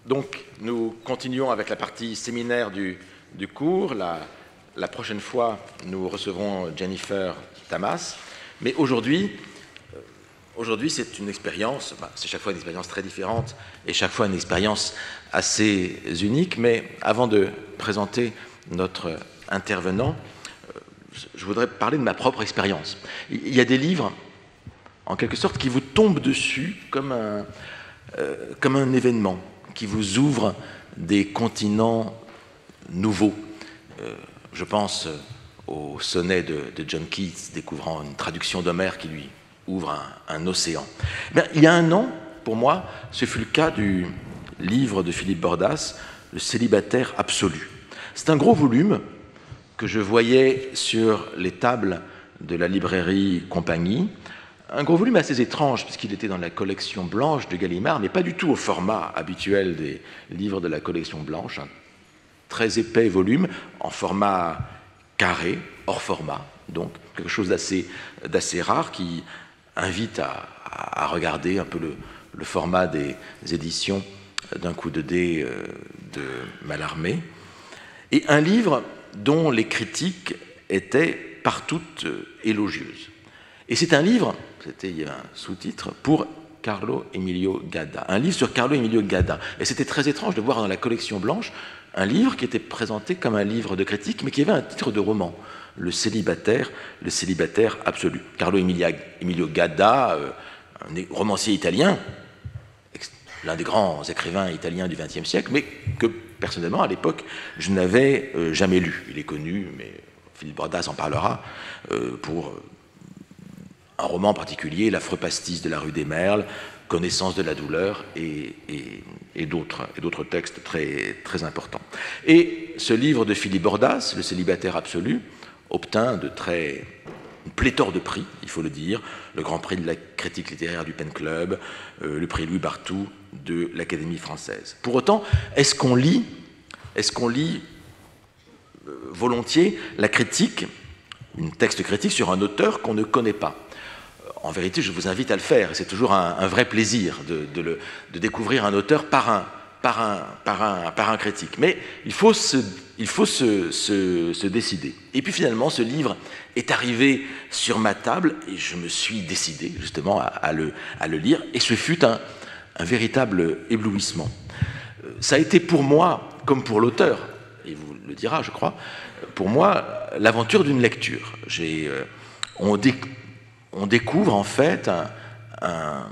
Donc, nous continuons avec la partie séminaire du cours. La prochaine fois, nous recevrons Jennifer Tamas. Mais aujourd'hui, c'est une expérience, c'est chaque fois une expérience très différente et chaque fois une expérience assez unique. Mais avant de présenter notre intervenant, je voudrais parler de ma propre expérience. Il y a des livres, en quelque sorte, qui vous tombent dessus comme un événement, qui vous ouvre des continents nouveaux. Je pense au sonnet de John Keats, découvrant une traduction d'Homère qui lui ouvre un océan. Bien, il y a un an, pour moi, ce fut le cas du livre de Philippe Bordas, Le célibataire absolu. C'est un gros volume que je voyais sur les tables de la librairie Compagnie. Un gros volume assez étrange, puisqu'il était dans la collection blanche de Gallimard, mais pas du tout au format habituel des livres de la collection blanche. Un très épais volume, en format carré, hors format, donc quelque chose d'assez rare qui invite à regarder un peu le format des éditions d'un coup de dé de Mallarmé. Et un livre dont les critiques étaient partout élogieuses. Et c'est un livre, c'était un sous-titre, pour Carlo Emilio Gadda. Un livre sur Carlo Emilio Gadda. Et c'était très étrange de voir dans la collection blanche un livre qui était présenté comme un livre de critique, mais qui avait un titre de roman, Le célibataire absolu. Carlo Emilio Gadda, un romancier italien, l'un des grands écrivains italiens du XXe siècle, mais que, personnellement, à l'époque, je n'avais jamais lu. Il est connu, mais Philippe Bordas en parlera, pour un roman particulier, L'affreux pastis de la rue des Merles, Connaissance de la douleur et d'autres textes très, très importants. Et ce livre de Philippe Bordas, Le célibataire absolu, obtint une pléthore de prix, il faut le dire, le Grand Prix de la critique littéraire du Pen Club, le prix Louis Barthou de l'Académie française. Pour autant, est-ce qu'on lit volontiers la critique, un texte critique sur un auteur qu'on ne connaît pas? En vérité, je vous invite à le faire. C'est toujours un vrai plaisir de découvrir un auteur par un critique. Mais il faut se décider. Et puis finalement, ce livre est arrivé sur ma table et je me suis décidé justement à le lire. Et ce fut un véritable éblouissement. Ça a été pour moi, comme pour l'auteur, il vous le dira, je crois, pour moi, l'aventure d'une lecture. On découvre en fait un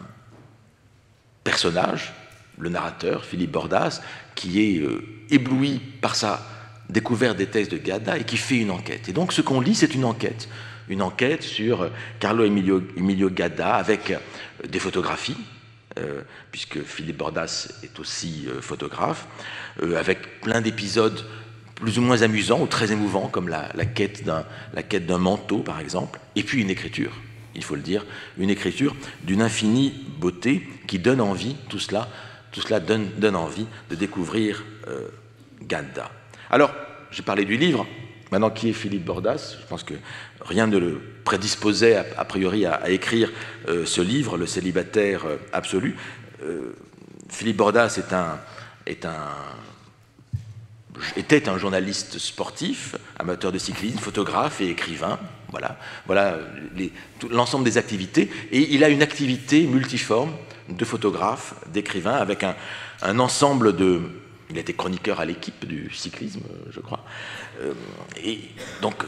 personnage, le narrateur, Philippe Bordas, qui est ébloui par sa découverte des textes de Gadda et qui fait une enquête. Et donc ce qu'on lit, c'est une enquête sur Carlo Emilio Gadda avec des photographies, puisque Philippe Bordas est aussi photographe, avec plein d'épisodes plus ou moins amusants ou très émouvants, comme la quête d'un manteau, par exemple, et puis une écriture. Il faut le dire, une écriture d'une infinie beauté qui donne envie, tout cela donne envie de découvrir Gadda. Alors, j'ai parlé du livre, maintenant qui est Philippe Bordas, je pense que rien ne le prédisposait a priori à écrire ce livre, Le célibataire absolu. Philippe Bordas était un journaliste sportif, amateur de cyclisme, photographe et écrivain. Voilà l'ensemble des activités. Et il a une activité multiforme de photographe, d'écrivain, avec un ensemble de... Il a été chroniqueur à l'Équipe du cyclisme, je crois. Et donc,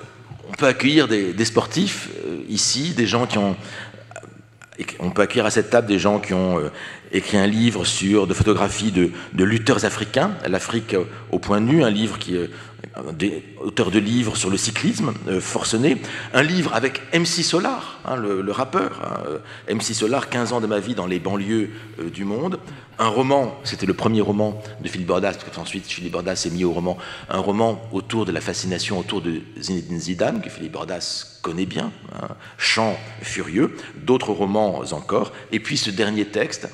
on peut accueillir des sportifs ici, des gens qui ont... On peut accueillir à cette table des gens qui ont écrit un livre de photographie de lutteurs africains, l'Afrique au point nu, un livre qui est auteur de livres sur le cyclisme forcené, un livre avec MC Solar, le rappeur, MC Solar, 15 ans de ma vie dans les banlieues du monde, un roman, c'était le premier roman de Philippe Bordas, parce qu'ensuite Philippe Bordas s'est mis au roman, un roman autour de la fascination autour de Zinedine Zidane, que Philippe Bordas connaît bien, Chant furieux, d'autres romans encore, et puis ce dernier texte,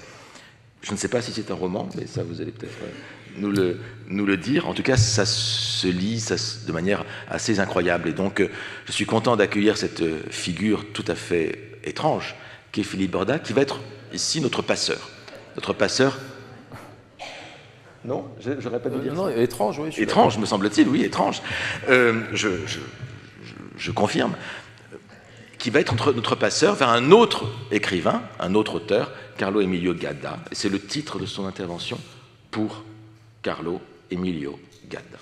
je ne sais pas si c'est un roman, mais ça vous allez peut-être nous le dire. En tout cas, ça se lit de manière assez incroyable. Et donc, je suis content d'accueillir cette figure tout à fait étrange, qui est Philippe Bordas, qui va être ici notre passeur. Notre passeur. Non, j'aurais pas dû dire non, ça. Étrange, oui. Étrange, me semble-t-il, oui, étrange. Je confirme. Qui va être notre passeur vers un autre écrivain, un autre auteur, Carlo Emilio Gadda. Et c'est le titre de son intervention pour Carlo Emilio Gadda.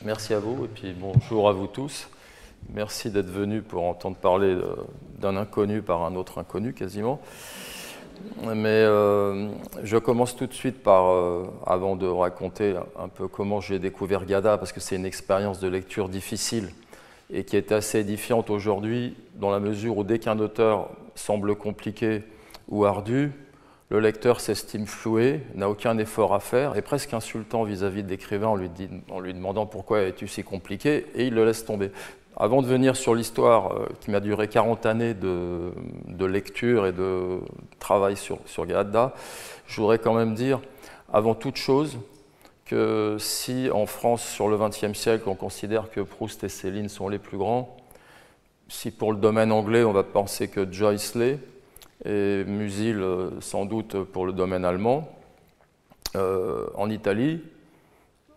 Merci à vous, et puis bonjour à vous tous. Merci d'être venus pour entendre parler d'un inconnu par un autre inconnu, quasiment. Mais je commence tout de suite par, avant de raconter un peu comment j'ai découvert Gadda, parce que c'est une expérience de lecture difficile et qui est assez édifiante aujourd'hui, dans la mesure où dès qu'un auteur semble compliqué ou ardu, le lecteur s'estime floué, n'a aucun effort à faire, est presque insultant vis-à-vis de l'écrivain en lui demandant pourquoi es-tu si compliqué, et il le laisse tomber. Avant de venir sur l'histoire qui m'a duré 40 années de lecture et de travail sur Gadda, je voudrais quand même dire, avant toute chose, que si en France, sur le XXe siècle, on considère que Proust et Céline sont les plus grands, si pour le domaine anglais, on va penser que Joyce l'est, et Musil sans doute pour le domaine allemand, en Italie,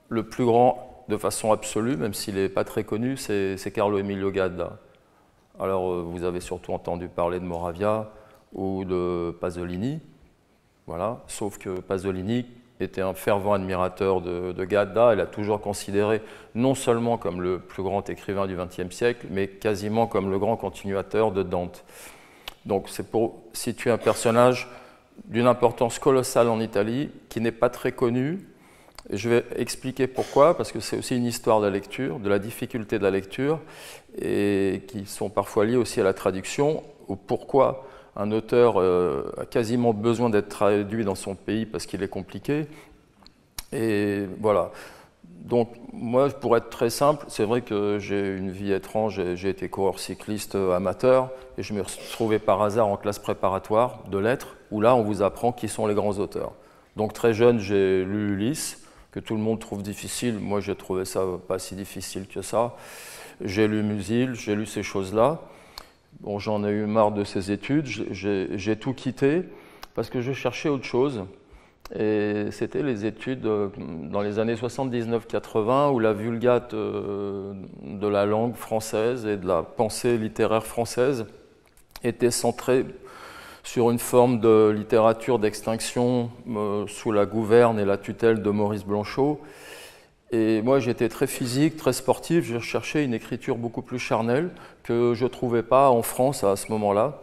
le plus grand de façon absolue, même s'il n'est pas très connu, c'est Carlo Emilio Gadda. Alors vous avez surtout entendu parler de Moravia ou de Pasolini, voilà, sauf que Pasolini était un fervent admirateur de Gadda. Il a toujours considéré non seulement comme le plus grand écrivain du XXe siècle, mais quasiment comme le grand continuateur de Dante. Donc c'est pour situer un personnage d'une importance colossale en Italie, qui n'est pas très connu. Et je vais expliquer pourquoi, parce que c'est aussi une histoire de la lecture, de la difficulté de la lecture, et qui sont parfois liées aussi à la traduction, ou pourquoi un auteur a quasiment besoin d'être traduit dans son pays parce qu'il est compliqué. Et voilà. Donc moi, pour être très simple, c'est vrai que j'ai une vie étrange, j'ai été coureur cycliste amateur, et je me suis retrouvé par hasard en classe préparatoire de lettres, où là, on vous apprend qui sont les grands auteurs. Donc très jeune, j'ai lu Ulysse, que tout le monde trouve difficile. Moi, j'ai trouvé ça pas si difficile que ça. J'ai lu Musil, j'ai lu ces choses-là. Bon, j'en ai eu marre de ces études, j'ai tout quitté parce que je cherchais autre chose. Et c'était les études dans les années 79-80 où la vulgate de la langue française et de la pensée littéraire française était centrée sur une forme de littérature d'extinction sous la gouverne et la tutelle de Maurice Blanchot. Et moi, j'étais très physique, très sportif, je cherchais une écriture beaucoup plus charnelle que je ne trouvais pas en France à ce moment-là.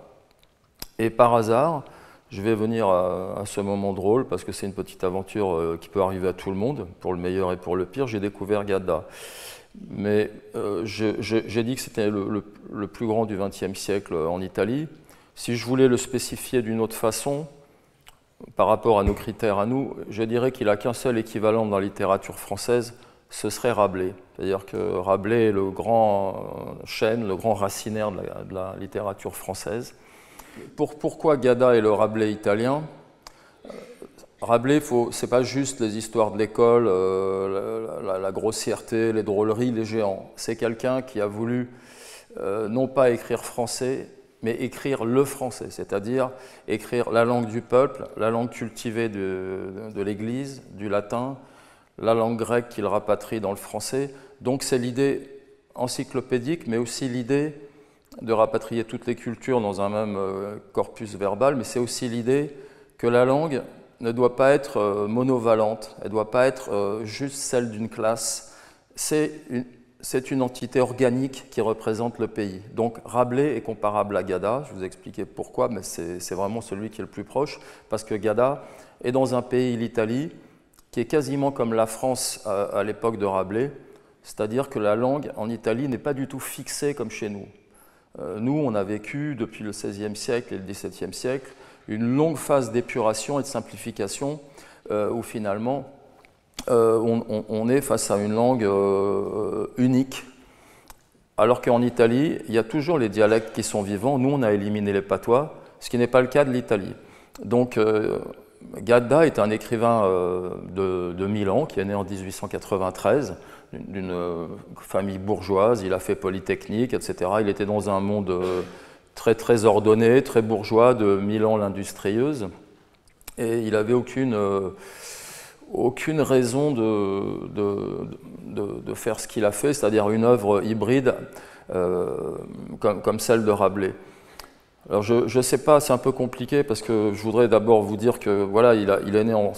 Et par hasard, je vais venir à ce moment drôle, parce que c'est une petite aventure qui peut arriver à tout le monde, pour le meilleur et pour le pire, j'ai découvert Gadda. Mais j'ai dit que c'était le plus grand du XXe siècle en Italie. Si je voulais le spécifier d'une autre façon, par rapport à nos critères à nous, je dirais qu'il n'a qu'un seul équivalent dans la littérature française, ce serait Rabelais. C'est-à-dire que Rabelais est le grand chêne, le grand racinaire de la littérature française. Pourquoi Gadda est le Rabelais italien? Rabelais, c'est pas juste les histoires de l'école, la grossièreté, les drôleries, les géants. C'est quelqu'un qui a voulu non pas écrire français, mais écrire le français, c'est-à-dire écrire la langue du peuple, la langue cultivée de l'Église, du latin, la langue grecque qu'il rapatrie dans le français. Donc c'est l'idée encyclopédique, mais aussi l'idée de rapatrier toutes les cultures dans un même corpus verbal, mais c'est aussi l'idée que la langue ne doit pas être monovalente, elle ne doit pas être juste celle d'une classe. C'est une entité organique qui représente le pays. Donc Rabelais est comparable à Gadda, je vous ai expliqué pourquoi, mais c'est vraiment celui qui est le plus proche, parce que Gadda est dans un pays, l'Italie, qui est quasiment comme la France à l'époque de Rabelais, c'est-à-dire que la langue en Italie n'est pas du tout fixée comme chez nous. Nous, on a vécu depuis le XVIe siècle et le XVIIe siècle une longue phase d'épuration et de simplification où finalement on est face à une langue unique. Alors qu'en Italie, il y a toujours les dialectes qui sont vivants. Nous, on a éliminé les patois, ce qui n'est pas le cas de l'Italie. Donc, Gadda est un écrivain de Milan qui est né en 1893, d'une famille bourgeoise. Il a fait Polytechnique, etc. Il était dans un monde très, très ordonné, très bourgeois de Milan l'industrieuse. Et il n'avait aucune raison de faire ce qu'il a fait, c'est-à-dire une œuvre hybride comme celle de Rabelais. Alors je ne sais pas, c'est un peu compliqué parce que je voudrais d'abord vous dire que voilà, il est né en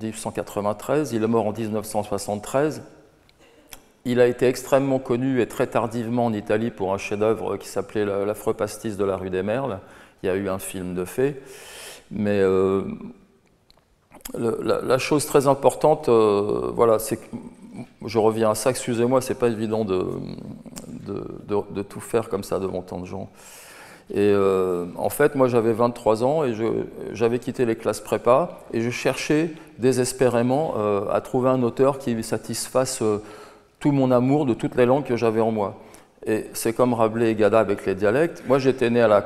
1893, il est mort en 1973. Il a été extrêmement connu et très tardivement en Italie pour un chef-d'œuvre qui s'appelait L'affreux pastis de la rue des Merles. Il y a eu un film de fait. Mais la chose très importante, voilà, c'est que je reviens à ça, excusez-moi, c'est pas évident de tout faire comme ça devant tant de gens. Et en fait, moi j'avais 23 ans et j'avais quitté les classes prépa et je cherchais désespérément à trouver un auteur qui satisfasse tout mon amour de toutes les langues que j'avais en moi. Et c'est comme Rabelais et Gada avec les dialectes. Moi j'étais né à la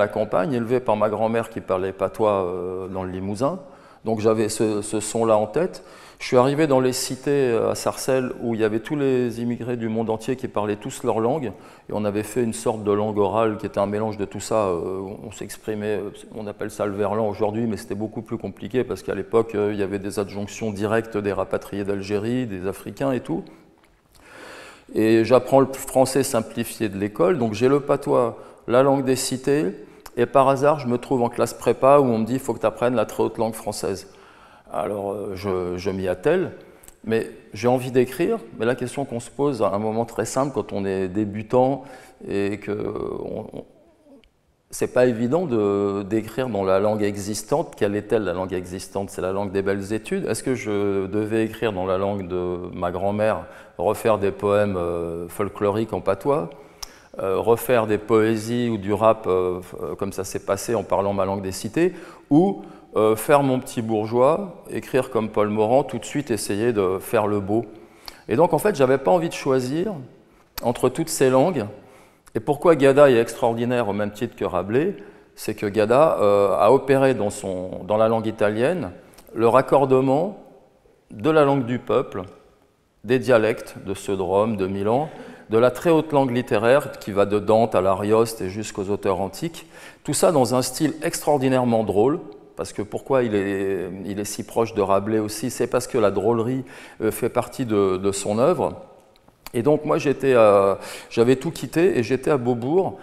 campagne, élevé par ma grand-mère qui parlait patois dans le Limousin, donc j'avais ce son-là en tête. Je suis arrivé dans les cités à Sarcelles où il y avait tous les immigrés du monde entier qui parlaient tous leur langue et on avait fait une sorte de langue orale qui était un mélange de tout ça. On s'exprimait, on appelle ça le verlan aujourd'hui, mais c'était beaucoup plus compliqué parce qu'à l'époque il y avait des adjonctions directes des rapatriés d'Algérie, des Africains et tout. Et j'apprends le français simplifié de l'école, donc j'ai le patois, la langue des cités et par hasard je me trouve en classe prépa où on me dit il faut que tu apprennes la très haute langue française. Alors, je m'y attelle, mais j'ai envie d'écrire. Mais la question qu'on se pose à un moment très simple quand on est débutant et que c'est pas évident d'écrire dans la langue existante. Quelle est-elle la langue existante? C'est la langue des belles études. Est-ce que je devais écrire dans la langue de ma grand-mère, refaire des poèmes folkloriques en patois, refaire des poésies ou du rap comme ça s'est passé en parlant ma langue des cités, ou faire mon petit bourgeois, écrire comme Paul Morand, tout de suite essayer de faire le beau. Et donc en fait, j'avais pas envie de choisir entre toutes ces langues. Et pourquoi Gada est extraordinaire au même titre que Rabelais, c'est que Gada a opéré dans la langue italienne le raccordement de la langue du peuple, des dialectes de ceux de Rome, de Milan, de la très haute langue littéraire qui va de Dante à l'Arioste et jusqu'aux auteurs antiques, tout ça dans un style extraordinairement drôle. Parce que pourquoi il est si proche de Rabelais aussi, c'est parce que la drôlerie fait partie de son œuvre. Et donc moi j'avais tout quitté et j'étais à Beaubourg.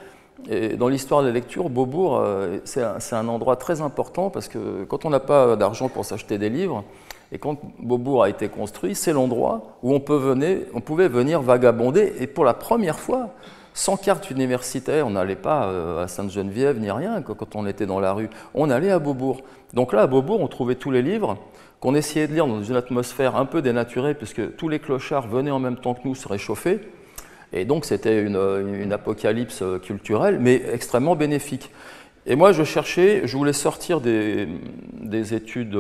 Et dans l'histoire de la lecture, Beaubourg, c'est un endroit très important parce que quand on n'a pas d'argent pour s'acheter des livres, et quand Beaubourg a été construit, c'est l'endroit où on pouvait venir vagabonder. Et pour la première fois, sans carte universitaire, on n'allait pas à Sainte-Geneviève ni rien quand on était dans la rue. On allait à Beaubourg. Donc là, à Beaubourg, on trouvait tous les livres qu'on essayait de lire dans une atmosphère un peu dénaturée, puisque tous les clochards venaient en même temps que nous se réchauffer. Et donc, c'était une apocalypse culturelle, mais extrêmement bénéfique. Et moi, je voulais sortir des études,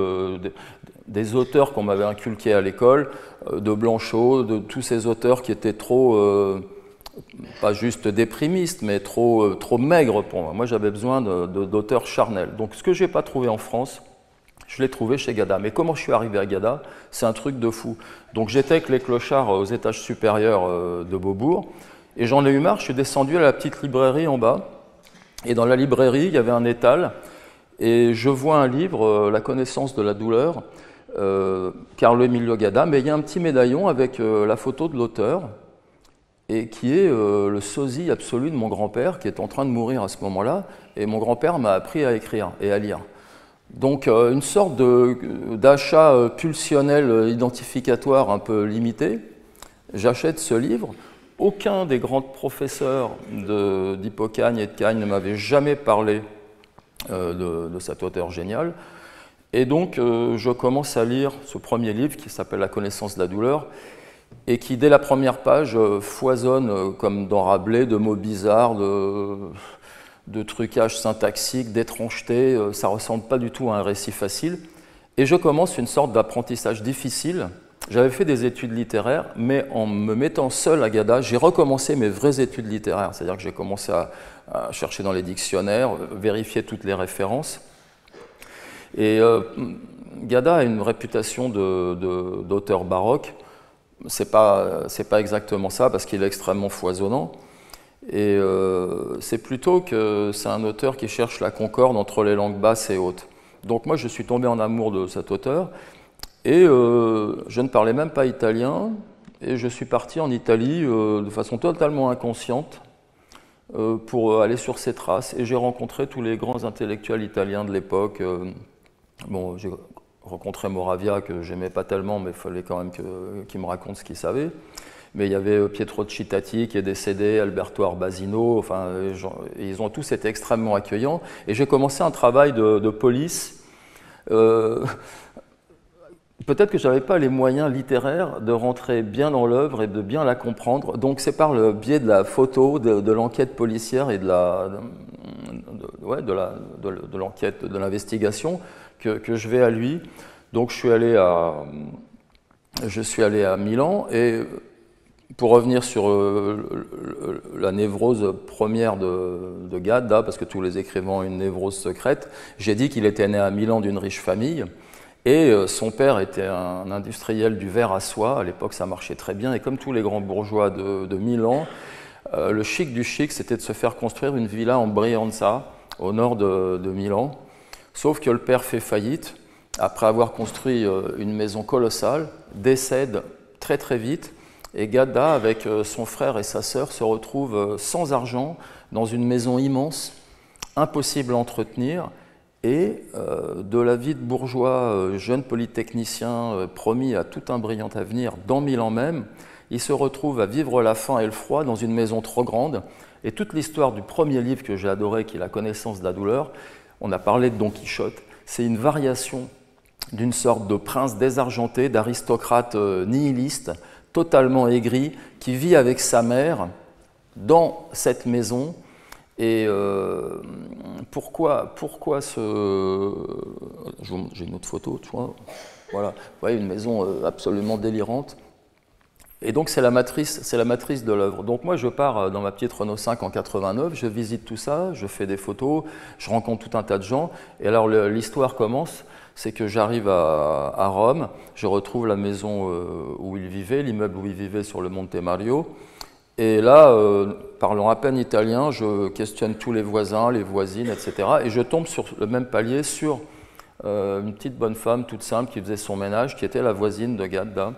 des auteurs qu'on m'avait inculqués à l'école, de Blanchot, de tous ces auteurs qui étaient trop... pas juste déprimiste, mais trop maigre pour moi. Moi, j'avais besoin d'auteurs charnels. Donc, ce que je n'ai pas trouvé en France, je l'ai trouvé chez Gada. Mais comment je suis arrivé à Gada? C'est un truc de fou. Donc, j'étais avec les clochards aux étages supérieurs de Beaubourg, et j'en ai eu marre, je suis descendu à la petite librairie en bas, et dans la librairie, il y avait un étal, et je vois un livre, La connaissance de la douleur, Carlo Emilio Gada, mais il y a un petit médaillon avec la photo de l'auteur, et qui est le sosie absolu de mon grand-père, qui est en train de mourir à ce moment-là, et mon grand-père m'a appris à écrire et à lire. Donc une sorte d'achat pulsionnel identificatoire un peu limité. J'achète ce livre. Aucun des grands professeurs d'Hippocagne et de Cagne ne m'avait jamais parlé de cet auteur génial. Et donc je commence à lire ce premier livre qui s'appelle La connaissance de la douleur, et qui, dès la première page, foisonne, comme dans Rabelais, de mots bizarres, de trucages syntaxiques, d'étrangetés. Ça ne ressemble pas du tout à un récit facile. Et je commence une sorte d'apprentissage difficile. J'avais fait des études littéraires, mais en me mettant seul à Gada, j'ai recommencé mes vraies études littéraires. C'est-à-dire que j'ai commencé à chercher dans les dictionnaires, vérifier toutes les références. Et Gada a une réputation d'auteur baroque. C'est pas exactement ça, parce qu'il est extrêmement foisonnant. Et c'est plutôt que c'est un auteur qui cherche la concorde entre les langues basses et hautes. Donc moi, je suis tombé en amour de cet auteur, et je ne parlais même pas italien, et je suis parti en Italie de façon totalement inconsciente pour aller sur ses traces, et j'ai rencontré tous les grands intellectuels italiens de l'époque. Bon, j'ai rencontré Moravia, que j'aimais pas tellement, mais il fallait quand même qu'il me raconte ce qu'il savait. Mais il y avait Pietro Cittati qui est décédé, Alberto Arbasino, enfin, ils ont tous été extrêmement accueillants. Et j'ai commencé un travail de police. Peut-être que je n'avais pas les moyens littéraires de rentrer bien dans l'œuvre et de bien la comprendre. Donc c'est par le biais de la photo, de l'enquête policière et de l'enquête, de l'investigation que je vais à lui. Donc je suis allé à Milan, et pour revenir sur la névrose première de Gadda, parce que tous les écrivains ont une névrose secrète, j'ai dit qu'il était né à Milan d'une riche famille, et son père était un industriel du verre à soie. À l'époque, ça marchait très bien, et comme tous les grands bourgeois de Milan, le chic du chic, c'était de se faire construire une villa en Brianza, au nord de Milan. Sauf que le père fait faillite, après avoir construit une maison colossale, décède très très vite, et Gadda, avec son frère et sa sœur, se retrouve sans argent dans une maison immense, impossible à entretenir, et de la vie de bourgeois, jeune polytechnicien promis à tout un brillant avenir dans Milan même, il se retrouve à vivre la faim et le froid dans une maison trop grande. Et toute l'histoire du premier livre que j'ai adoré, qui est La connaissance de la douleur, on a parlé de Don Quichotte, c'est une variation d'une sorte de prince désargenté, d'aristocrate nihiliste, totalement aigri, qui vit avec sa mère dans cette maison. Et pourquoi ce... J'ai une autre photo, tu vois. Voilà, vous voyez, une maison absolument délirante. Et donc c'est la matrice de l'œuvre. Donc moi je pars dans ma petite Renault 5 en 89, je visite tout ça, je fais des photos, je rencontre tout un tas de gens. Et alors l'histoire commence, c'est que j'arrive à Rome, je retrouve la maison où il vivait, l'immeuble où il vivait sur le Monte Mario. Et là, parlant à peine italien, je questionne tous les voisins, les voisines, etc. Et je tombe sur le même palier sur une petite bonne femme toute simple qui faisait son ménage, qui était la voisine de Gadda.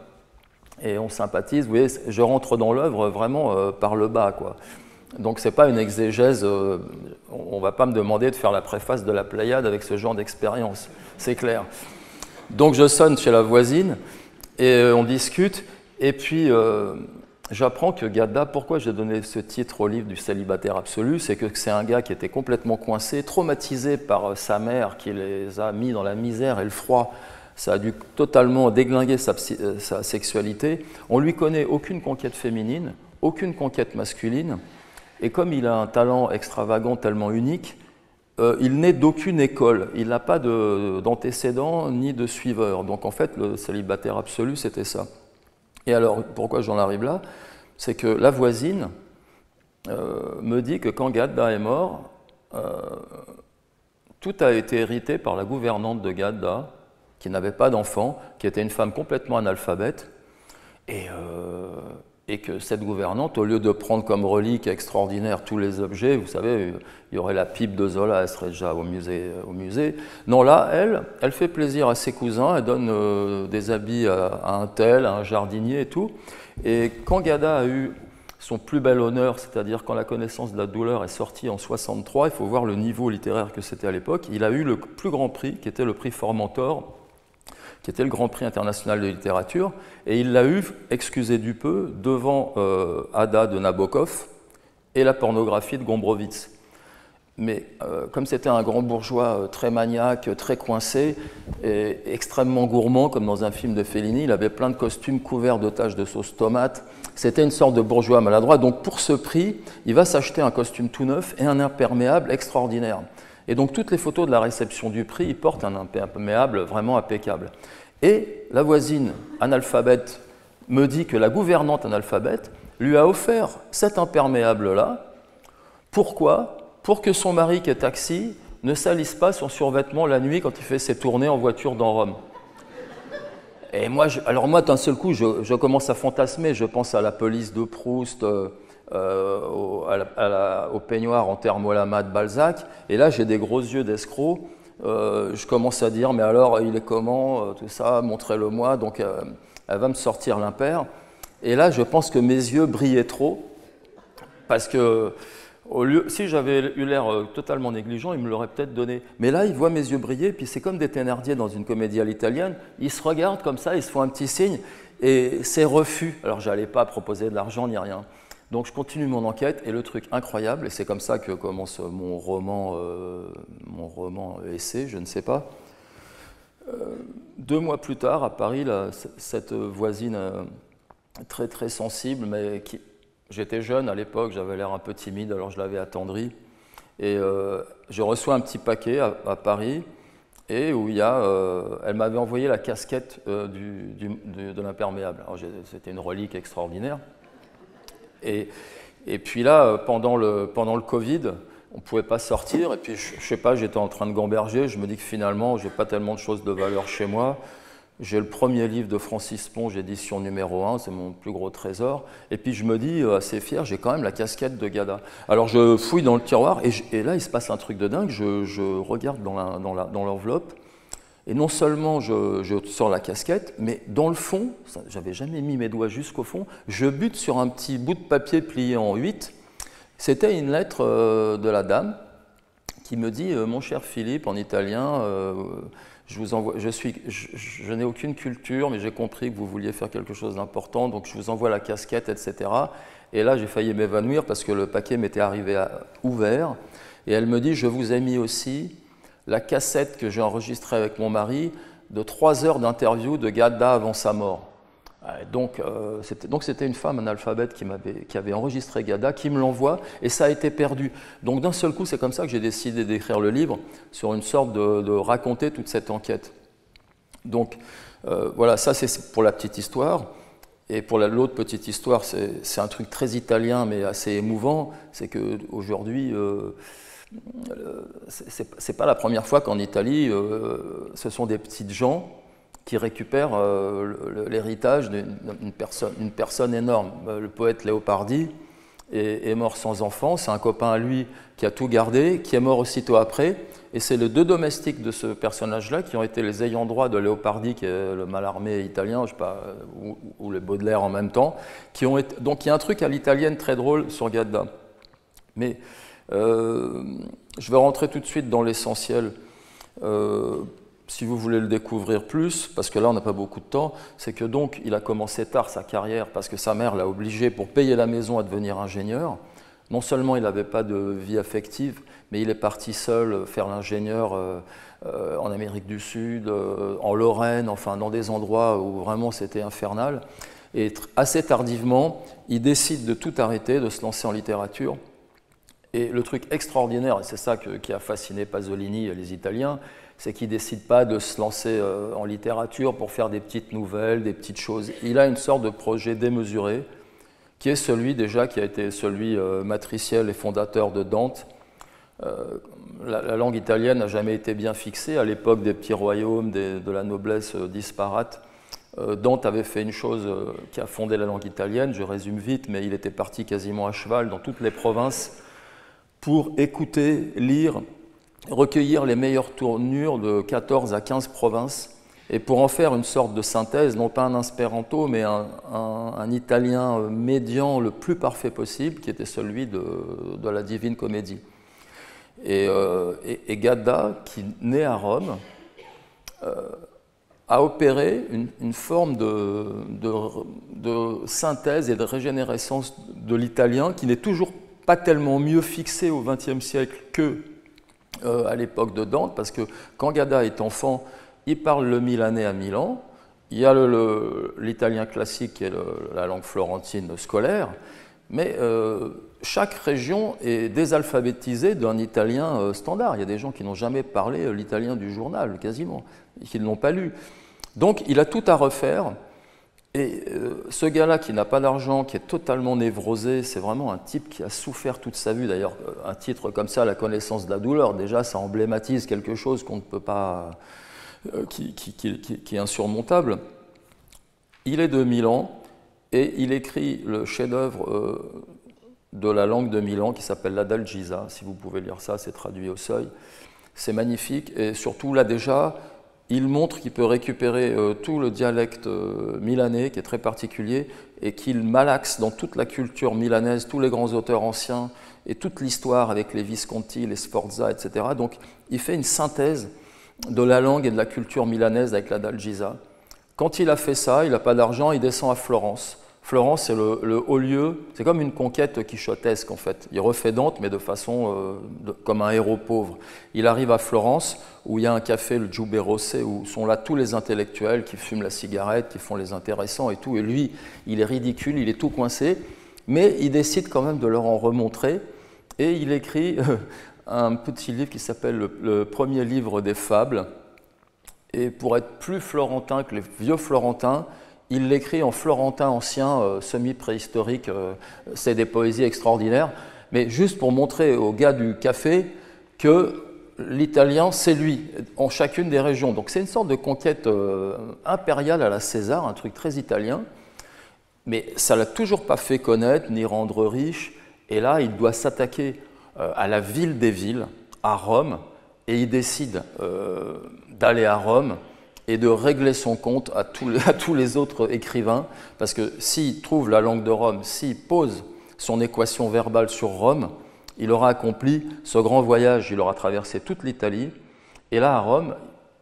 Et on sympathise, vous voyez, je rentre dans l'œuvre vraiment par le bas, quoi. Donc c'est pas une exégèse, on va pas me demander de faire la préface de la Pléiade avec ce genre d'expérience, c'est clair. Donc je sonne chez la voisine et on discute, et puis j'apprends que Gadda, pourquoi j'ai donné ce titre au livre du célibataire absolu, c'est que c'est un gars qui était complètement coincé, traumatisé par sa mère qui les a mis dans la misère et le froid. Ça a dû totalement déglinguer sa sexualité. On ne lui connaît aucune conquête féminine, aucune conquête masculine. Et comme il a un talent extravagant tellement unique, il n'est d'aucune école. Il n'a pas d'antécédents ni de suiveurs. Donc en fait, le célibataire absolu, c'était ça. Et alors, pourquoi j'en arrive là? C'est que la voisine me dit que quand Gadda est mort, tout a été hérité par la gouvernante de Gadda, qui n'avait pas d'enfant, qui était une femme complètement analphabète, et que cette gouvernante, au lieu de prendre comme relique extraordinaire tous les objets, vous savez, il y aurait la pipe de Zola, elle serait déjà au musée. Non, là, elle fait plaisir à ses cousins, elle donne des habits à un tel, à un jardinier et tout. Et quand Gadda a eu son plus bel honneur, c'est-à-dire quand La connaissance de la douleur est sortie en 63, il faut voir le niveau littéraire que c'était à l'époque, il a eu le plus grand prix, qui était le prix Formentor, qui était le Grand Prix international de littérature, et il l'a eu, excusez du peu, devant Ada de Nabokov et la pornographie de Gombrowicz. Mais comme c'était un grand bourgeois très maniaque, très coincé, et extrêmement gourmand, comme dans un film de Fellini, il avait plein de costumes couverts de taches de sauce tomate. C'était une sorte de bourgeois maladroit. Donc pour ce prix, il va s'acheter un costume tout neuf et un imperméable extraordinaire. Et donc toutes les photos de la réception du prix, il porte un imperméable vraiment impeccable. Et la voisine analphabète me dit que la gouvernante analphabète lui a offert cet imperméable-là. Pourquoi? Pour que son mari, qui est taxi, ne salisse pas son survêtement la nuit quand il fait ses tournées en voiture dans Rome. Et moi, d'un seul coup, je commence à fantasmer. Je pense à la police de Proust, au peignoir en termolama de Balzac. Et là, j'ai des gros yeux d'escroc. je commence à dire, mais alors, il est comment, tout ça, montrez-le-moi. Donc, elle va me sortir l'impair. Et là, je pense que mes yeux brillaient trop, parce que si j'avais eu l'air totalement négligent, il me l'aurait peut-être donné. Mais là, il voit mes yeux briller, puis c'est comme des Thénardier dans une comédie à l'italienne. Ils se regardent comme ça, ils se font un petit signe, et c'est refus. Alors, je n'allais pas proposer de l'argent ni rien. Donc, je continue mon enquête, et le truc incroyable, et c'est comme ça que commence mon roman essai, je ne sais pas. 2 mois plus tard, à Paris, là, cette voisine très très sensible, mais j'étais jeune à l'époque, j'avais l'air un peu timide, alors je l'avais attendrie. Et je reçois un petit paquet à Paris, et où il y a, elle m'avait envoyé la casquette de l'imperméable. C'était une relique extraordinaire. Et puis là, pendant le Covid, on ne pouvait pas sortir, et puis je ne sais pas, j'étais en train de gamberger, je me dis que finalement, je n'ai pas tellement de choses de valeur chez moi. J'ai le premier livre de Francis Ponge, édition numéro 1, c'est mon plus gros trésor. Et puis je me dis, assez fier, j'ai quand même la casquette de Gada. Alors je fouille dans le tiroir, et là il se passe un truc de dingue, je regarde dans l'enveloppe, et non seulement je sors la casquette, mais dans le fond, j'avais jamais mis mes doigts jusqu'au fond, je bute sur un petit bout de papier plié en 8. C'était une lettre de la dame qui me dit « Mon cher Philippe », en italien, je n'ai aucune culture, mais j'ai compris que vous vouliez faire quelque chose d'important, donc je vous envoie la casquette, etc. Et là, j'ai failli m'évanouir parce que le paquet m'était arrivé ouvert. Et elle me dit « Je vous ai mis aussi la cassette que j'ai enregistrée avec mon mari de 3 heures d'interview de Gadda avant sa mort. » Donc c'était une femme analphabète qui avait enregistré Gadda, qui me l'envoie, et ça a été perdu. Donc d'un seul coup, c'est comme ça que j'ai décidé d'écrire le livre, sur une sorte de raconter toute cette enquête. Donc voilà, ça c'est pour la petite histoire. Et pour l'autre petite histoire, c'est un truc très italien, mais assez émouvant, c'est qu'aujourd'hui, c'est pas la première fois qu'en Italie, ce sont des petites gens qui récupère l'héritage d'une personne énorme. Le poète Léopardi est mort sans enfant, c'est un copain à lui qui a tout gardé, qui est mort aussitôt après, et c'est les 2 domestiques de ce personnage-là qui ont été les ayants droit de Léopardi, qui est le Mallarmé italien, je sais pas, ou le Baudelaire en même temps, donc il y a un truc à l'italienne très drôle sur Gadda. Mais je vais rentrer tout de suite dans l'essentiel. Si vous voulez le découvrir plus, parce que là on n'a pas beaucoup de temps, c'est que donc il a commencé tard sa carrière parce que sa mère l'a obligé pour payer la maison à devenir ingénieur. Non seulement il n'avait pas de vie affective, mais il est parti seul faire l'ingénieur en Amérique du Sud, en Lorraine, enfin dans des endroits où vraiment c'était infernal. Et assez tardivement, il décide de tout arrêter, de se lancer en littérature. Et le truc extraordinaire, et c'est ça qui a fasciné Pasolini et les Italiens, c'est qu'il ne décide pas de se lancer en littérature pour faire des petites nouvelles, des petites choses. Il a une sorte de projet démesuré, qui est celui déjà, qui a été celui matriciel et fondateur de Dante. La langue italienne n'a jamais été bien fixée. À l'époque des petits royaumes, de la noblesse disparate, Dante avait fait une chose qui a fondé la langue italienne, je résume vite, mais il était parti quasiment à cheval dans toutes les provinces pour écouter, lire, recueillir les meilleures tournures de 14 à 15 provinces et pour en faire une sorte de synthèse, non pas un espéranto, mais un italien médian le plus parfait possible, qui était celui de la Divine Comédie. Et Gadda, qui naît à Rome, a opéré une forme de synthèse et de régénérescence de l'italien qui n'est toujours pas tellement mieux fixé au XXe siècle qu'à l'époque de Dante, parce que quand Gadda est enfant, il parle le milanais à Milan, il y a l'italien classique qui est la langue florentine scolaire, mais chaque région est désalphabétisée d'un italien standard. Il y a des gens qui n'ont jamais parlé l'italien du journal, quasiment, qui ne l'ont pas lu. Donc il a tout à refaire. Et ce gars-là qui n'a pas d'argent, qui est totalement névrosé, c'est vraiment un type qui a souffert toute sa vie. D'ailleurs, un titre comme ça, La connaissance de la douleur, déjà ça emblématise quelque chose qu'on ne peut pas, qui est insurmontable. Il est de Milan et il écrit le chef-d'œuvre de la langue de Milan qui s'appelle l'Adalgisa. Si vous pouvez lire ça, c'est traduit au Seuil. c'est magnifique. Et surtout, là déjà, il montre qu'il peut récupérer tout le dialecte milanais, qui est très particulier, et qu'il malaxe dans toute la culture milanaise, tous les grands auteurs anciens, et toute l'histoire avec les Visconti, les Sforza, etc. Donc, il fait une synthèse de la langue et de la culture milanaise avec la Dalgisa. Quand il a fait ça, il n'a pas d'argent, il descend à Florence. Florence, c'est le haut lieu, c'est comme une conquête quichotesque en fait. Il refait Dante, mais de façon comme un héros pauvre. Il arrive à Florence, où il y a un café, le Giuberosse, où sont là tous les intellectuels qui fument la cigarette, qui font les intéressants et tout. Et lui, il est ridicule, il est tout coincé, mais il décide quand même de leur en remontrer. Et il écrit un petit livre qui s'appelle le premier livre des fables. Et pour être plus florentin que les vieux florentins, il l'écrit en florentin ancien, semi-préhistorique, c'est des poésies extraordinaires, mais juste pour montrer aux gars du café que l'italien, c'est lui, en chacune des régions. Donc c'est une sorte de conquête impériale à la César, un truc très italien, mais ça ne l'a toujours pas fait connaître, ni rendre riche, et là, il doit s'attaquer à la ville des villes, à Rome, et il décide d'aller à Rome, et de régler son compte à tous les autres écrivains, parce que s'il trouve la langue de Rome, s'il pose son équation verbale sur Rome, il aura accompli ce grand voyage, il aura traversé toute l'Italie, et là à Rome,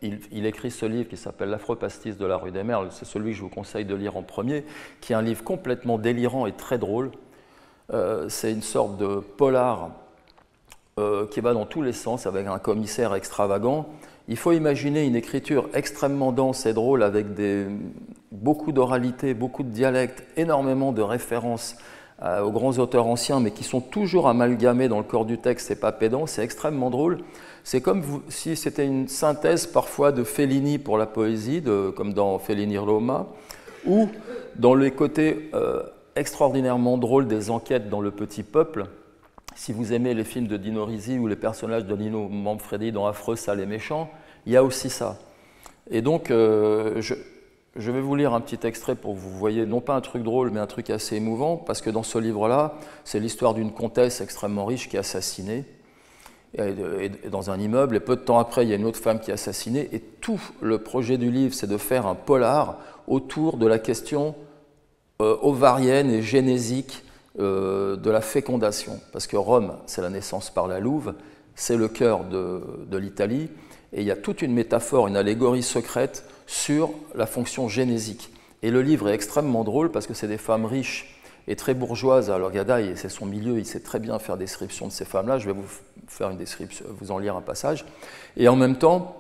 il écrit ce livre qui s'appelle L'affreux pastis de la rue des Merles, c'est celui que je vous conseille de lire en premier, qui est un livre complètement délirant et très drôle. C'est une sorte de polar qui va dans tous les sens, avec un commissaire extravagant. Il faut imaginer une écriture extrêmement dense et drôle avec beaucoup d'oralité, beaucoup de dialectes, énormément de références aux grands auteurs anciens, mais qui sont toujours amalgamés dans le corps du texte, c'est pas pédant, c'est extrêmement drôle. C'est comme si c'était une synthèse parfois de Fellini pour la poésie, comme dans Fellini Roma, ou dans les côtés extraordinairement drôles des enquêtes dans Le Petit Peuple. Si vous aimez les films de Dino Risi ou les personnages de Nino Manfredi dans Affreux, sale et méchant, il y a aussi ça. Et donc, je vais vous lire un petit extrait pour que vous voyez, non pas un truc drôle, mais un truc assez émouvant, parce que dans ce livre-là, c'est l'histoire d'une comtesse extrêmement riche qui est assassinée dans un immeuble, et peu de temps après, il y a une autre femme qui est assassinée, et tout le projet du livre, c'est de faire un polar autour de la question ovarienne et génésique de la fécondation, parce que Rome, c'est la naissance par la louve, c'est le cœur de l'Italie, et il y a toute une métaphore, une allégorie secrète sur la fonction génésique. Et le livre est extrêmement drôle parce que c'est des femmes riches et très bourgeoises. Alors Gada, c'est son milieu, il sait très bien faire description de ces femmes-là. Je vais vous faire une description, vous en lire un passage. Et en même temps,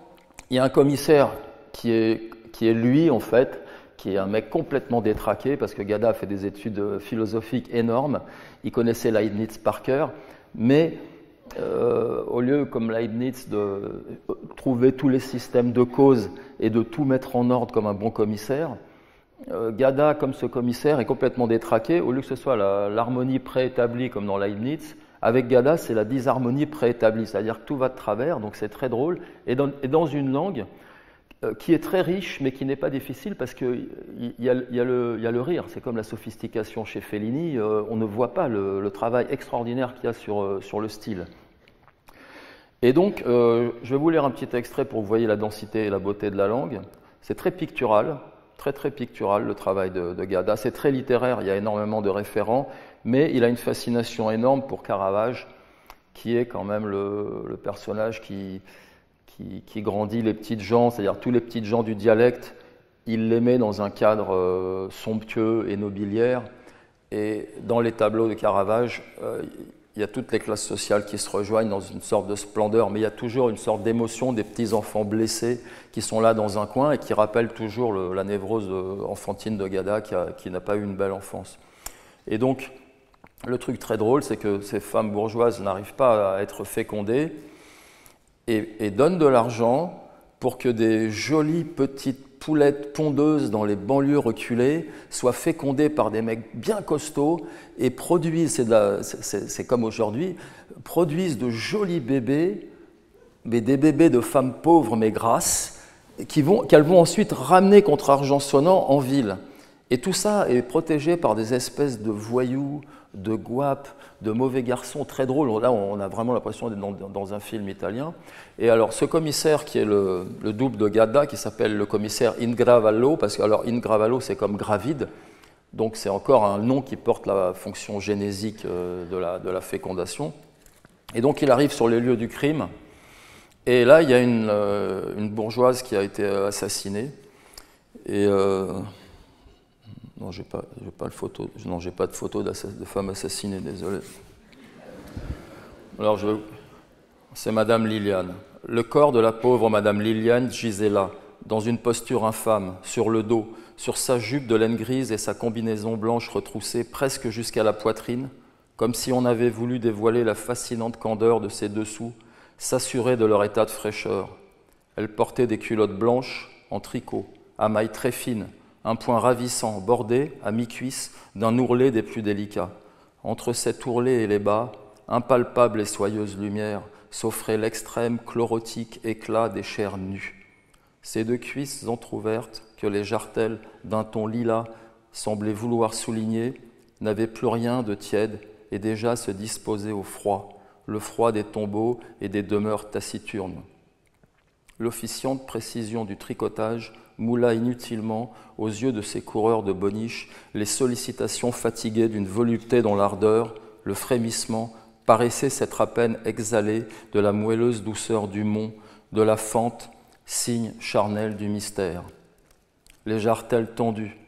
il y a un commissaire qui est lui, en fait, qui est un mec complètement détraqué, parce que Gada a fait des études philosophiques énormes, il connaissait Leibniz par cœur, mais au lieu, comme Leibniz, de trouver tous les systèmes de cause et de tout mettre en ordre comme un bon commissaire, Gada, comme ce commissaire, est complètement détraqué. Au lieu que ce soit l'harmonie préétablie comme dans Leibniz, avec Gada, c'est la disharmonie préétablie, c'est-à-dire que tout va de travers, donc c'est très drôle, et dans une langue qui est très riche, mais qui n'est pas difficile, parce qu'il y a le rire. C'est comme la sophistication chez Fellini, on ne voit pas le travail extraordinaire qu'il y a sur le style. Et donc, je vais vous lire un petit extrait pour que vous voyez la densité et la beauté de la langue. C'est très pictural, très pictural, le travail de Gada. C'est très littéraire, il y a énormément de référents, mais il a une fascination énorme pour Caravage, qui est quand même le personnage qui grandit les petites gens, c'est-à-dire tous les petites gens du dialecte, il les met dans un cadre somptueux et nobiliaire. Et dans les tableaux de Caravage, il y a toutes les classes sociales qui se rejoignent dans une sorte de splendeur, mais il y a toujours une sorte d'émotion des petits enfants blessés qui sont là dans un coin et qui rappellent toujours la névrose enfantine de Gada qui n'a pas eu une belle enfance. Et donc, le truc très drôle, c'est que ces femmes bourgeoises n'arrivent pas à être fécondées, et donne de l'argent pour que des jolies petites poulettes pondeuses dans les banlieues reculées soient fécondées par des mecs bien costauds et produisent, c'est comme aujourd'hui, produisent de jolis bébés, mais des bébés de femmes pauvres mais grasses, qu'elles vont ensuite ramener contre argent sonnant en ville. Et tout ça est protégé par des espèces de voyous, de guapes, de mauvais garçons très drôles. Là, on a vraiment l'impression d'être dans un film italien. Et alors, ce commissaire qui est le double de Gadda, qui s'appelle le commissaire Ingravallo, parce que alors Ingravallo, c'est comme gravide, donc c'est encore un nom qui porte la fonction génésique de la fécondation. Et donc, il arrive sur les lieux du crime. Et là, il y a une bourgeoise qui a été assassinée. Et non, j'ai pas de photo. Non, j'ai pas de photo de femme assassinée. Désolé. Alors, c'est Madame Liliane. Le corps de la pauvre Madame Liliane gisait là, dans une posture infâme, sur le dos, sur sa jupe de laine grise et sa combinaison blanche retroussée presque jusqu'à la poitrine, comme si on avait voulu dévoiler la fascinante candeur de ses dessous, s'assurer de leur état de fraîcheur. Elle portait des culottes blanches en tricot, à mailles très fines, un point ravissant, bordé, à mi-cuisse, d'un ourlet des plus délicats. Entre cet ourlet et les bas, impalpable et soyeuse lumière, s'offrait l'extrême chlorotique éclat des chairs nues. Ces deux cuisses entr'ouvertes, que les jartelles d'un ton lilas semblaient vouloir souligner, n'avaient plus rien de tiède et déjà se disposaient au froid, le froid des tombeaux et des demeures taciturnes. L'officiante précision du tricotage moula inutilement, aux yeux de ces coureurs de boniche, les sollicitations fatiguées d'une volupté dont l'ardeur, le frémissement, paraissaient s'être à peine exhalés de la moelleuse douceur du mont, de la fente, signe charnel du mystère. Les jartelles tendues,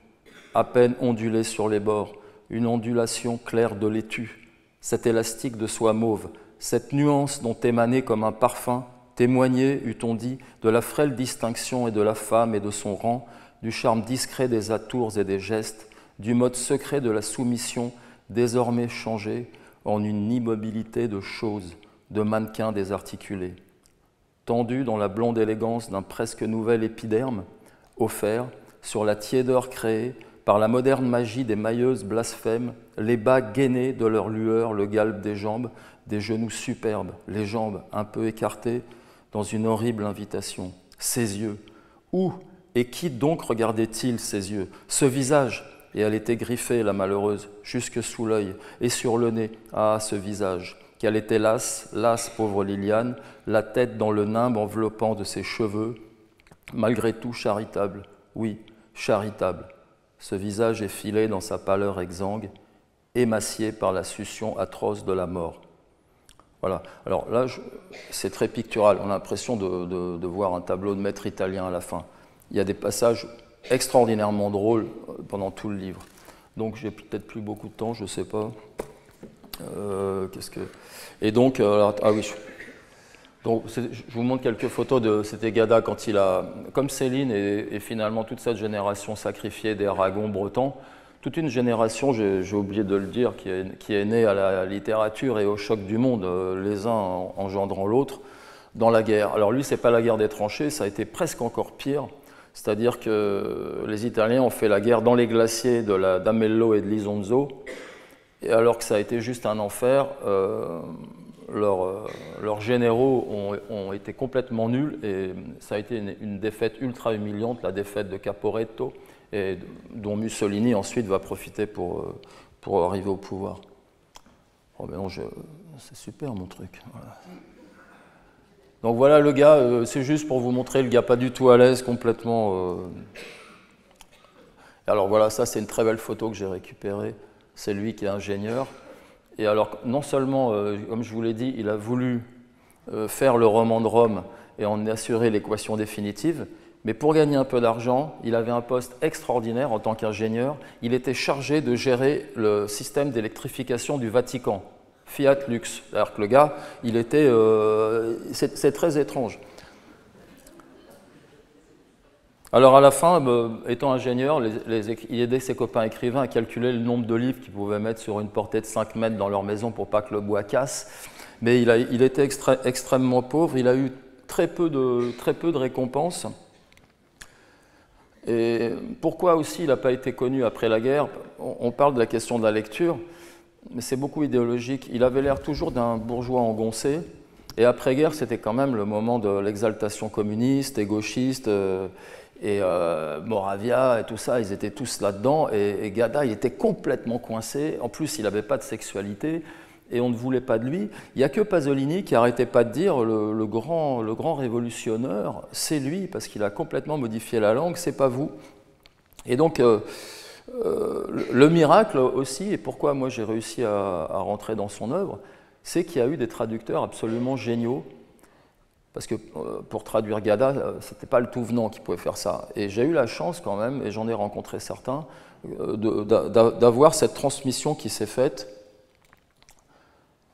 à peine ondulées sur les bords, une ondulation claire de laitue, cet élastique de soie mauve, cette nuance dont émanait comme un parfum, témoignait, eût-on dit, de la frêle distinction et de la femme et de son rang, du charme discret des atours et des gestes, du mode secret de la soumission, désormais changé en une immobilité de choses, de mannequin désarticulé. Tendu dans la blonde élégance d'un presque nouvel épiderme, offert, sur la tiédeur créée par la moderne magie des mailleuses blasphèmes, les bas gainés de leur lueur, le galbe des jambes, des genoux superbes, les jambes un peu écartées, dans une horrible invitation. Ses yeux. Où et qui donc regardait-il ces yeux? Ce visage. Et elle était griffée, la malheureuse, jusque sous l'œil et sur le nez. Ah, ce visage. Qu'elle était lasse, pauvre Liliane, la tête dans le nimbe enveloppant de ses cheveux, malgré tout charitable. Oui, charitable. Ce visage effilé dans sa pâleur exsangue, émacié par la succion atroce de la mort. Voilà. Alors là, c'est très pictural. On a l'impression de voir un tableau de maître italien à la fin. Il y a des passages extraordinairement drôles pendant tout le livre. Donc j'ai peut-être plus beaucoup de temps, je ne sais pas. Et donc, ah oui. Donc, je vous montre quelques photos de c'était Gadda quand il a, comme Céline et finalement toute cette génération sacrifiée des Aragons bretons. Toute une génération, j'ai oublié de le dire, qui est née à la littérature et au choc du monde, les uns engendrant l'autre, dans la guerre. Alors lui, ce n'est pas la guerre des tranchées, ça a été presque encore pire, c'est-à-dire que les Italiens ont fait la guerre dans les glaciers d'Amello et de l'Isonzo, et alors que ça a été juste un enfer, leurs généraux ont été complètement nuls, et ça a été une défaite ultra humiliante, la défaite de Caporetto, et dont Mussolini ensuite va profiter pour arriver au pouvoir. Oh ben non, c'est super mon truc. Voilà. Donc voilà le gars, c'est juste pour vous montrer le gars pas du tout à l'aise, complètement. Alors voilà, ça c'est une très belle photo que j'ai récupérée, c'est lui qui est ingénieur. Et alors non seulement, comme je vous l'ai dit, il a voulu faire le roman de Rome et en assurer l'équation définitive, mais pour gagner un peu d'argent, il avait un poste extraordinaire en tant qu'ingénieur. Il était chargé de gérer le système d'électrification du Vatican, Fiat Lux. C'est-à-dire que le gars, il était... c'est très étrange. Alors à la fin, étant ingénieur, il aidait ses copains écrivains à calculer le nombre de livres qu'ils pouvaient mettre sur une portée de 5 mètres dans leur maison pour pas que le bois casse. Mais il était extrêmement pauvre, il a eu très peu de récompenses. Et pourquoi aussi il n'a pas été connu après la guerre? On parle de la question de la lecture, mais c'est beaucoup idéologique. Il avait l'air toujours d'un bourgeois engoncé, et après-guerre, c'était quand même le moment de l'exaltation communiste et gauchiste, Et Moravia et tout ça, ils étaient tous là-dedans. Et Gadda, il était complètement coincé. En plus, il n'avait pas de sexualité et on ne voulait pas de lui. Il n'y a que Pasolini qui n'arrêtait pas de dire le grand révolutionneur, c'est lui, parce qu'il a complètement modifié la langue, c'est pas vous. Et donc, le miracle aussi, et pourquoi moi j'ai réussi à rentrer dans son œuvre, c'est qu'il y a eu des traducteurs absolument géniaux. Parce que pour traduire Gadda, ce n'était pas le tout venant qui pouvait faire ça. Et j'ai eu la chance quand même, et j'en ai rencontré certains, d'avoir cette transmission qui s'est faite.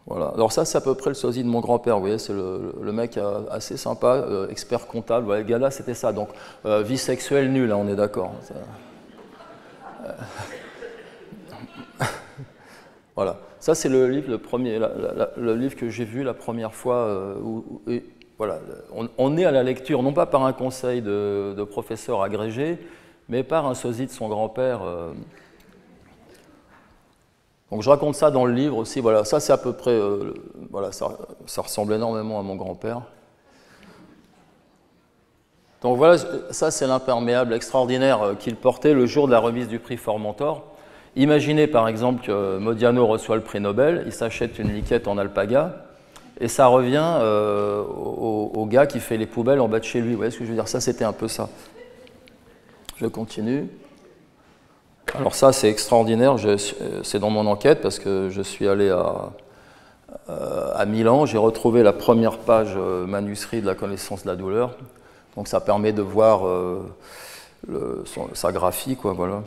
Voilà. Alors ça, c'est à peu près le sosie de mon grand-père, vous voyez, c'est le mec assez sympa, expert comptable. Ouais, Gadda, c'était ça. Donc, vie sexuelle nulle, hein, on est d'accord. Voilà. Ça, c'est le livre, le livre que j'ai vu la première fois voilà, on est à la lecture, non pas par un conseil de professeur agrégé, mais par un sosie de son grand-père. Donc je raconte ça dans le livre aussi. Voilà, ça c'est à peu près, voilà, ça ressemble énormément à mon grand-père. Donc voilà, ça c'est l'imperméable extraordinaire qu'il portait le jour de la remise du prix Formentor. Imaginez par exemple que Modiano reçoit le prix Nobel, il s'achète une liquette en alpaga. Et ça revient au gars qui fait les poubelles en bas de chez lui. Vous voyez ce que je veux dire? Ça, c'était un peu ça. Je continue. Alors ça, c'est extraordinaire. C'est dans mon enquête parce que je suis allé à Milan. J'ai retrouvé la première page manuscrite de la connaissance de la douleur. Donc ça permet de voir sa graphie, quoi, voilà.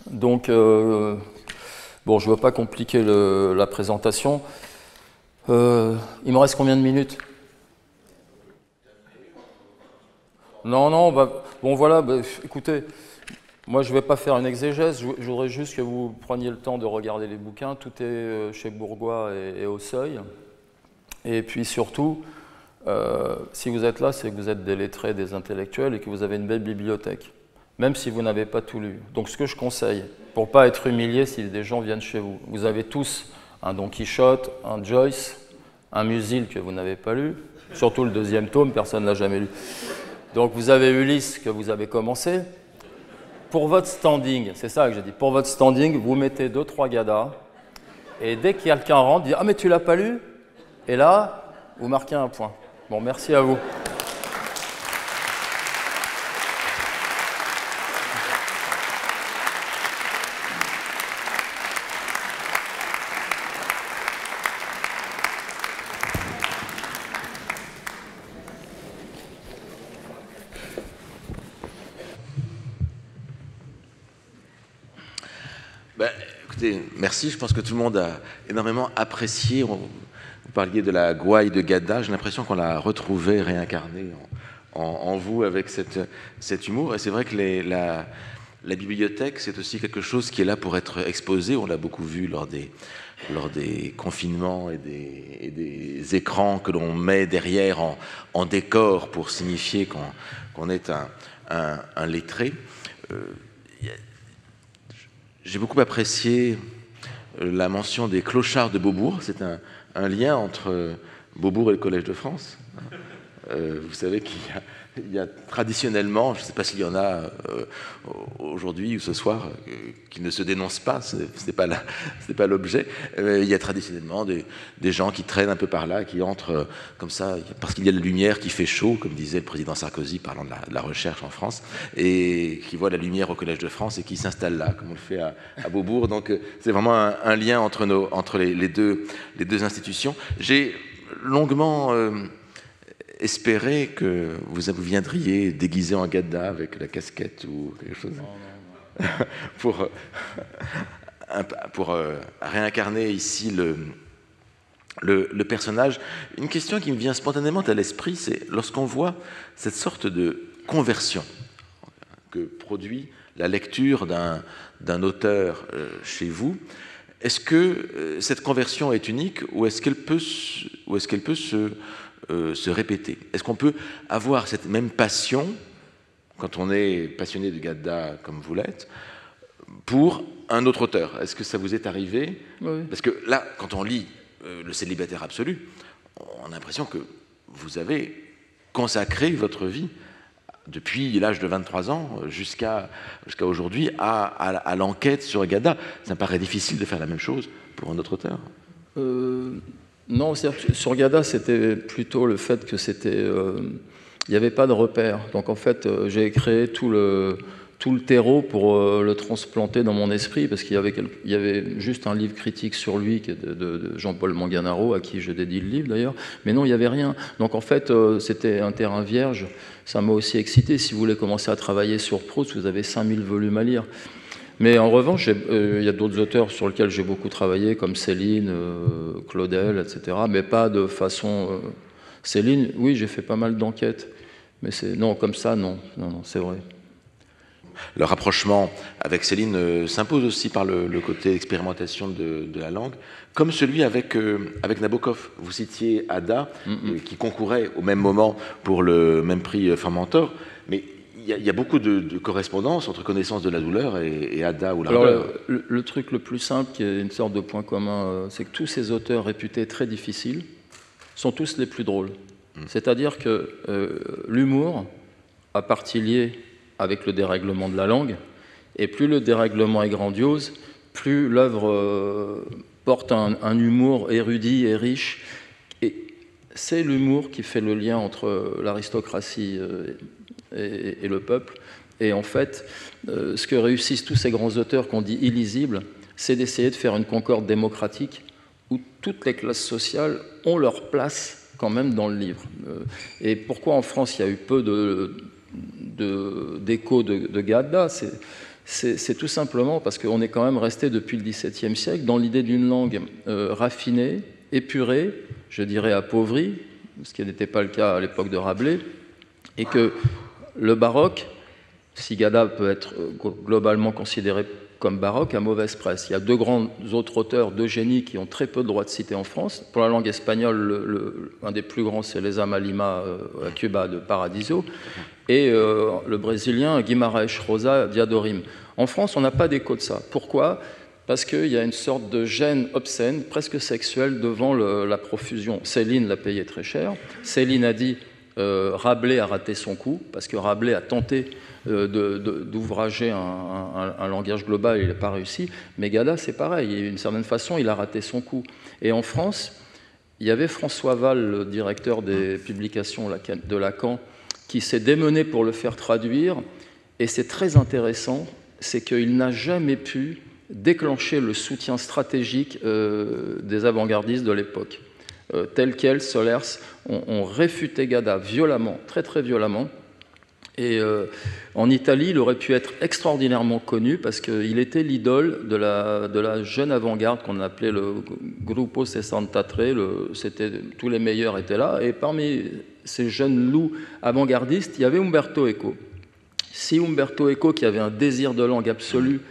Donc, bon, je ne veux pas compliquer la présentation. Il me reste combien de minutes? Non, bah, bon voilà, bah, écoutez, moi je ne vais pas faire une exégèse, je voudrais juste que vous preniez le temps de regarder les bouquins, tout est chez Bourgois et au Seuil. Et puis surtout, si vous êtes là, c'est que vous êtes des lettrés, des intellectuels et que vous avez une belle bibliothèque, même si vous n'avez pas tout lu. Donc ce que je conseille, pour ne pas être humilié si des gens viennent chez vous, vous avez tous un Don Quichotte, un Joyce, un Musil que vous n'avez pas lu, surtout le deuxième tome, personne ne l'a jamais lu. Donc vous avez Ulysse que vous avez commencé. Pour votre standing, c'est ça que j'ai dit, pour votre standing, vous mettez 2-3 Gadda, et dès que quelqu'un rentre, dit « Ah mais tu l'as pas lu ?» Et là, vous marquez un point. Bon, merci à vous. Ben, écoutez, merci. Je pense que tout le monde a énormément apprécié. Vous parliez de la gouaille de Gadda. J'ai l'impression qu'on l'a retrouvée, réincarnée en vous avec cet humour. Et c'est vrai que la bibliothèque, c'est aussi quelque chose qui est là pour être exposé. On l'a beaucoup vu lors des confinements et des écrans que l'on met derrière en décor pour signifier qu'on est un lettré. J'ai beaucoup apprécié la mention des clochards de Beaubourg. C'est un lien entre Beaubourg et le Collège de France. Vous savez qu'il y a traditionnellement, je ne sais pas s'il y en a aujourd'hui ou ce soir, qui ne se dénoncent pas, ce n'est pas l'objet, il y a traditionnellement des gens qui traînent un peu par là, qui entrent comme ça, parce qu'il y a la lumière qui fait chaud, comme disait le président Sarkozy parlant de la recherche en France, et qui voient la lumière au Collège de France et qui s'installent là, comme on le fait à Beaubourg. Donc c'est vraiment un lien entre les deux institutions. J'ai longuement espérer que vous viendriez déguisé en Gadda avec la casquette ou quelque chose pour réincarner ici le personnage. Une question qui me vient spontanément à l'esprit, c'est lorsqu'on voit cette sorte de conversion que produit la lecture d'un auteur chez vous, est-ce que cette conversion est unique ou est-ce qu'elle peut se répéter? Est-ce qu'on peut avoir cette même passion, quand on est passionné de Gadda comme vous l'êtes, pour un autre auteur? Est-ce que ça vous est arrivé? Oui. Parce que là, quand on lit Le Célibataire absolu, on a l'impression que vous avez consacré votre vie depuis l'âge de 23 ans jusqu'à aujourd'hui à l'enquête sur Gadda. Ça me paraît difficile de faire la même chose pour un autre auteur. Non, sur Gadda, c'était plutôt le fait que c'était... il n'y avait pas de repère. Donc en fait, j'ai créé tout le terreau pour le transplanter dans mon esprit, parce qu'il y avait juste un livre critique sur lui de Jean-Paul Manganaro, à qui je dédie le livre d'ailleurs, mais non, il n'y avait rien. Donc en fait, c'était un terrain vierge. Ça m'a aussi excité. Si vous voulez commencer à travailler sur Proust, vous avez 5000 volumes à lire. Mais en revanche, il y a d'autres auteurs sur lesquels j'ai beaucoup travaillé, comme Céline, Claudel, etc., mais pas de façon... Céline, oui, j'ai fait pas mal d'enquêtes, mais non, comme ça, non, c'est vrai. Le rapprochement avec Céline s'impose aussi par le côté expérimentation de la langue, comme celui avec Nabokov. Vous citiez Ada, qui concourait au même moment pour le même prix Formentor, mais il y a beaucoup de correspondances entre connaissance de la douleur et Ada ou l'ardeur. Alors, le truc le plus simple, qui est une sorte de point commun, c'est que tous ces auteurs réputés très difficiles sont tous les plus drôles. C'est-à-dire que l'humour a partie liée avec le dérèglement de la langue, et plus le dérèglement est grandiose, plus l'œuvre porte un humour érudit et riche. Et c'est l'humour qui fait le lien entre l'aristocratie et le peuple. Et en fait, ce que réussissent tous ces grands auteurs qu'on dit illisibles, c'est d'essayer de faire une concorde démocratique où toutes les classes sociales ont leur place quand même dans le livre. Et pourquoi en France il y a eu peu d'écho de Gadda, c'est tout simplement parce qu'on est quand même resté depuis le XVIIe siècle dans l'idée d'une langue raffinée, épurée, je dirais appauvrie, ce qui n'était pas le cas à l'époque de Rabelais, et que le baroque, si Gadda peut être globalement considéré comme baroque, a mauvaise presse. Il y a deux grands autres auteurs, deux génies qui ont très peu de droits de cité en France. Pour la langue espagnole, un des plus grands, c'est Lezama Lima à Cuba de Paradiso, et le brésilien Guimarães Rosa Diadorim. En France, on n'a pas d'écho de ça. Pourquoi ? Parce qu'il y a une sorte de gêne obscène, presque sexuelle, devant la profusion. Céline l'a payé très cher. Céline a dit Rabelais a raté son coup, parce que Rabelais a tenté d'ouvrager un langage global, il n'a pas réussi. Mais Gadda, c'est pareil, d'une certaine façon, il a raté son coup. Et en France, il y avait François Val, le directeur des publications de Lacan, qui s'est démené pour le faire traduire. Et c'est très intéressant, c'est qu'il n'a jamais pu déclencher le soutien stratégique des avant-gardistes de l'époque. Tel quel, Solers ont réfuté Gadda violemment, très très violemment. Et en Italie, il aurait pu être extraordinairement connu parce qu'il était l'idole de la jeune avant-garde qu'on appelait le Gruppo 63. Tous les meilleurs étaient là. Et parmi ces jeunes loups avant-gardistes, il y avait Umberto Eco. Si Umberto Eco, qui avait un désir de langue absolu,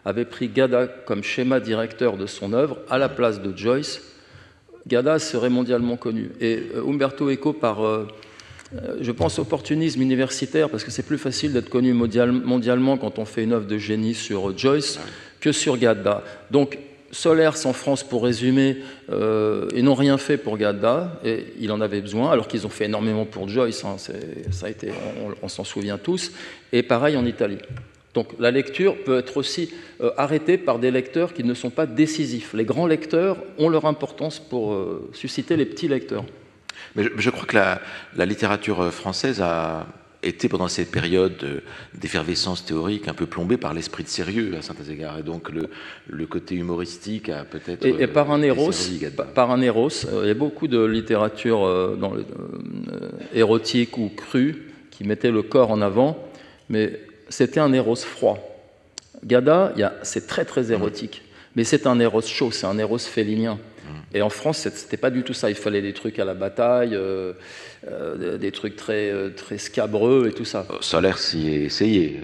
avait pris Gadda comme schéma directeur de son œuvre à la place de Joyce, Gadda serait mondialement connu. Et Umberto Eco, par, je pense, opportunisme universitaire, parce que c'est plus facile d'être connu mondialement quand on fait une œuvre de génie sur Joyce que sur Gadda. Donc, Solers en France, pour résumer, ils n'ont rien fait pour Gadda, et il en avait besoin, alors qu'ils ont fait énormément pour Joyce, hein, ça a été, on s'en souvient tous, et pareil en Italie. Donc la lecture peut être aussi arrêtée par des lecteurs qui ne sont pas décisifs. Les grands lecteurs ont leur importance pour susciter les petits lecteurs. Mais je crois que la littérature française a été, pendant cette période d'effervescence théorique, un peu plombée par l'esprit de sérieux à certains égards. Et donc le côté humoristique a peut-être... Et par un héros, il y a beaucoup de littérature érotique ou crue qui mettait le corps en avant, mais... c'était un Eros froid. Gadda, c'est très très érotique, mais c'est un Eros chaud, c'est un Eros félinien. Et en France, c'était pas du tout ça. Il fallait des trucs à la bataille, des trucs très, très scabreux et tout ça. Solers s'y est essayé.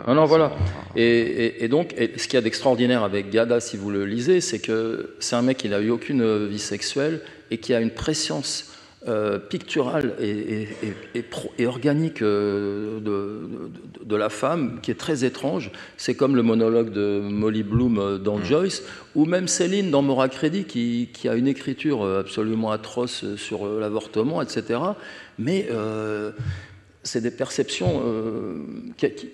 Non, voilà. Et donc, ce qu'il y a d'extraordinaire avec Gadda, si vous le lisez, c'est que c'est un mec qui n'a eu aucune vie sexuelle et qui a une préscience picturale et organique de la femme qui est très étrange. C'est comme le monologue de Molly Bloom dans Joyce, ou même Céline dans Maura Crédit qui a une écriture absolument atroce sur l'avortement, etc. Mais c'est des perceptions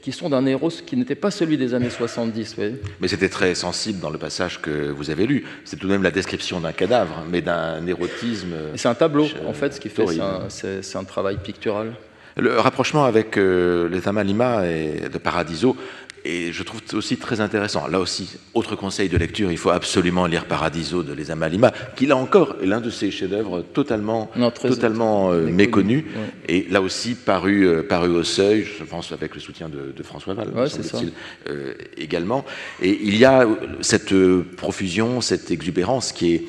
qui sont d'un Eros qui n'était pas celui des années 70. Vous voyez. Mais c'était très sensible dans le passage que vous avez lu. C'est tout de même la description d'un cadavre, mais d'un érotisme. C'est un tableau, en fait, ce qui fait, c'est un travail pictural. Le rapprochement avec les Amalima et de Paradiso, et je trouve aussi très intéressant. Là aussi, autre conseil de lecture, il faut absolument lire Paradiso de Les Amalima, qui là encore est l'un de ces chefs-d'œuvre totalement méconnu, ouais. Et là aussi paru au Seuil, je pense avec le soutien de François Val, ouais, semble-t-il, également. Et il y a cette profusion, cette exubérance qui est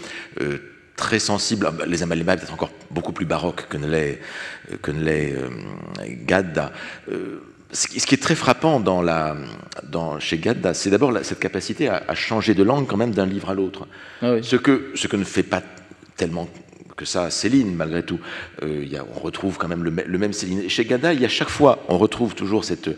très sensible. Les Amalima peut-être encore beaucoup plus baroque que ne l'est Gadda. Ce qui est très frappant chez Gadda, c'est d'abord cette capacité à changer de langue quand même d'un livre à l'autre. Ah oui. Ce que ne fait pas tellement que ça Céline, malgré tout. On retrouve quand même le même Céline. Chez Gadda, il y a chaque fois, on retrouve toujours cette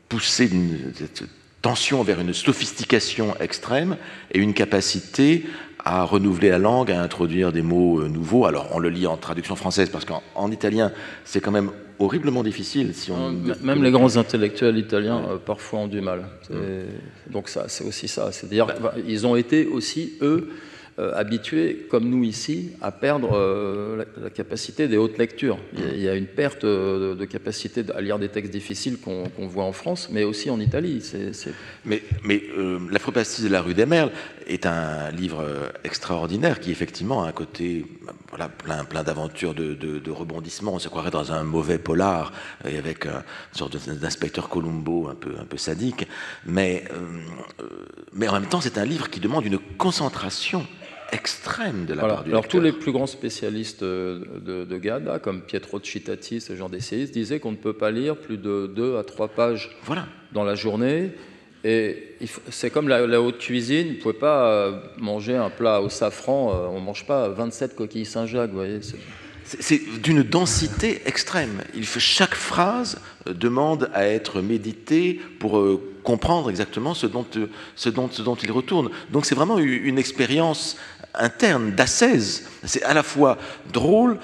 poussée, cette tension vers une sophistication extrême et une capacité à renouveler la langue, à introduire des mots nouveaux. Alors, on le lit en traduction française, parce qu'en italien, c'est quand même horriblement difficile. Même les grands intellectuels italiens, parfois, ont du mal. Donc, c'est aussi ça. C'est-à-dire, ils ont été aussi, eux, habitués, comme nous ici, à perdre la capacité des hautes lectures. Il y a une perte de capacité à lire des textes difficiles qu'on voit en France, mais aussi en Italie. Mais L'Afropastis de la rue des Merles est un livre extraordinaire qui, effectivement, a un côté plein d'aventures, de rebondissements. On se croirait dans un mauvais polar, et avec une sorte d'inspecteur Columbo un peu sadique. Mais en même temps, c'est un livre qui demande une concentration extrême de la part du lecteur. Tous les plus grands spécialistes de Gadda, comme Pietro Citati, ce genre d'essayistes, disaient qu'on ne peut pas lire plus de 2 à 3 pages dans la journée. Et c'est comme la haute cuisine, vous ne pouvez pas manger un plat au safran, on ne mange pas 27 coquilles Saint-Jacques, vous voyez. C'est d'une densité extrême. Chaque phrase demande à être méditée pour comprendre exactement ce dont il retourne. Donc c'est vraiment une expérience interne, d'ascèse. C'est à la fois drôle,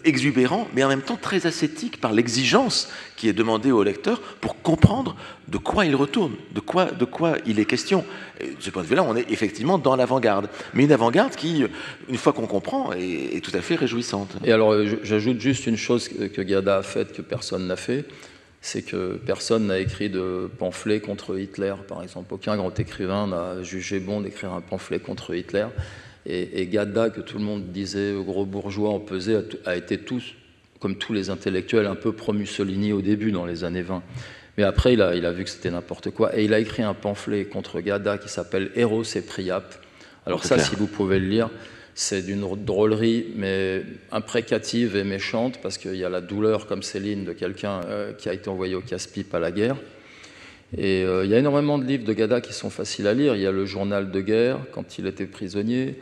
exubérant, mais en même temps très ascétique par l'exigence qui est demandée au lecteur pour comprendre de quoi il retourne, de quoi il est question. Et de ce point de vue-là, on est effectivement dans l'avant-garde. Mais une avant-garde qui, une fois qu'on comprend, est tout à fait réjouissante. Et alors, j'ajoute juste une chose que Gadda a faite que personne n'a fait, c'est que personne n'a écrit de pamphlet contre Hitler, par exemple. Aucun grand écrivain n'a jugé bon d'écrire un pamphlet contre Hitler. Et Gadda, que tout le monde disait gros bourgeois empesé, a été comme tous les intellectuels, un peu pro-Mussolini au début, dans les années 20. Mais après, il a vu que c'était n'importe quoi. Et il a écrit un pamphlet contre Gadda qui s'appelle « Eros et Priape ». Alors ça, si vous pouvez le lire, c'est d'une drôlerie, mais imprécative et méchante, parce qu'il y a la douleur, comme Céline, de quelqu'un qui a été envoyé au casse-pipe à la guerre. Et il y a énormément de livres de Gadda qui sont faciles à lire. Il y a le journal de guerre, quand il était prisonnier.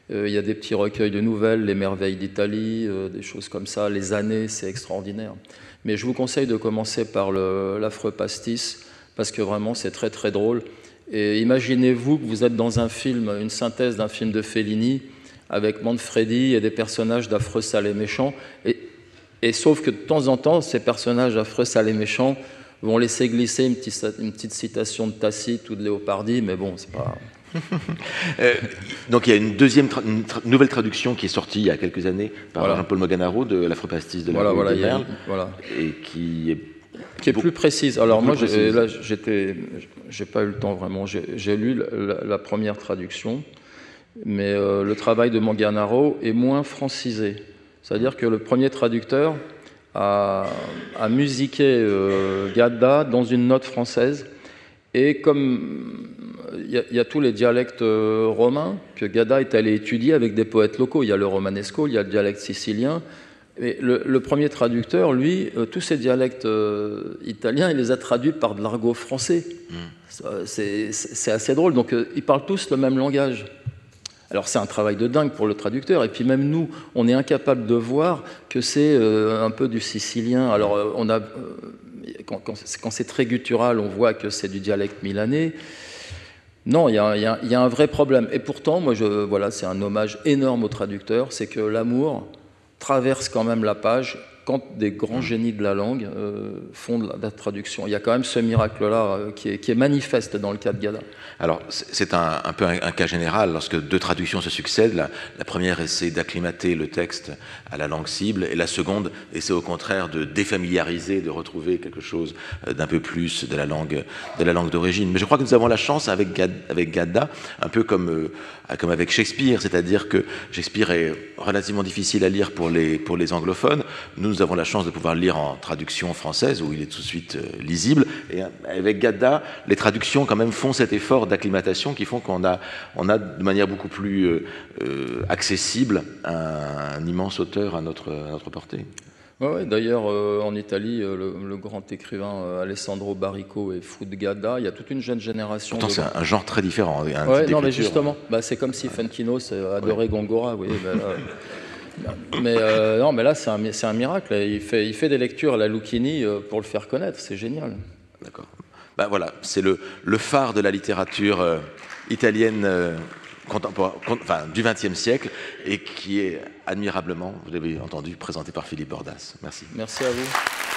Il y a des petits recueils de nouvelles, Les merveilles d'Italie, des choses comme ça. Les années, c'est extraordinaire. Mais je vous conseille de commencer par l'Affreux Pastis, parce que vraiment, c'est très très drôle. Et imaginez-vous que vous êtes dans un film, une synthèse d'un film de Fellini, avec Manfredi et des personnages d'affreux, sales et méchants. Et sauf que de temps en temps, ces personnages affreux, sales et méchants vont laisser glisser une petite citation de Tacite ou de Léopardi, mais bon, c'est pas... Donc il y a une nouvelle traduction qui est sortie il y a quelques années par Jean-Paul Moganaro de l'Afropastis de la rue des Merles, et qui est plus précise. Alors moi, j'ai pas eu le temps vraiment. J'ai lu la première traduction, mais le travail de Moganaro est moins francisé. C'est-à-dire que le premier traducteur a musiqué Gadda dans une note française, et comme il y a tous les dialectes romains que Gadda est allé étudier avec des poètes locaux. Il y a le romanesco, il y a le dialecte sicilien. Et le premier traducteur, lui, tous ces dialectes italiens, il les a traduits par de l'argot français. C'est assez drôle. Donc, ils parlent tous le même langage. Alors, c'est un travail de dingue pour le traducteur. Et puis, même nous, on est incapable de voir que c'est un peu du sicilien. Alors, quand c'est très guttural, on voit que c'est du dialecte milanais. Non, il y a un vrai problème. Et pourtant, moi, c'est un hommage énorme au traducteur, c'est que l'amour traverse quand même la page quand des grands génies de la langue font de la traduction. Il y a quand même ce miracle-là qui est manifeste dans le cas de Gadda. Alors, c'est un peu un cas général. Lorsque deux traductions se succèdent, la première essaie d'acclimater le texte à la langue cible, et la seconde essaie au contraire de défamiliariser, de retrouver quelque chose d'un peu plus de la langue d'origine. Mais je crois que nous avons la chance avec Gadda, un peu comme avec Shakespeare, c'est-à-dire que Shakespeare est relativement difficile à lire pour les anglophones. Nous avons la chance de pouvoir le lire en traduction française, où il est tout de suite lisible. Et avec Gadda, les traductions quand même font cet effort d'acclimatation qui font qu'on a de manière beaucoup plus accessible un immense auteur à notre portée. Ouais, d'ailleurs, en Italie, le grand écrivain Alessandro Baricco est fou de Gadda. Il y a toute une jeune génération. Pourtant, c'est un genre très différent. Non, mais justement, c'est comme si Fantino adorait Gongora. Oui, mais là, c'est un miracle. Il fait des lectures à la Lucchini pour le faire connaître. C'est génial. D'accord. Voilà, c'est le phare de la littérature italienne du XXe siècle, et qui est admirablement, vous l'avez entendu, présenté par Philippe Bordas. Merci. Merci à vous.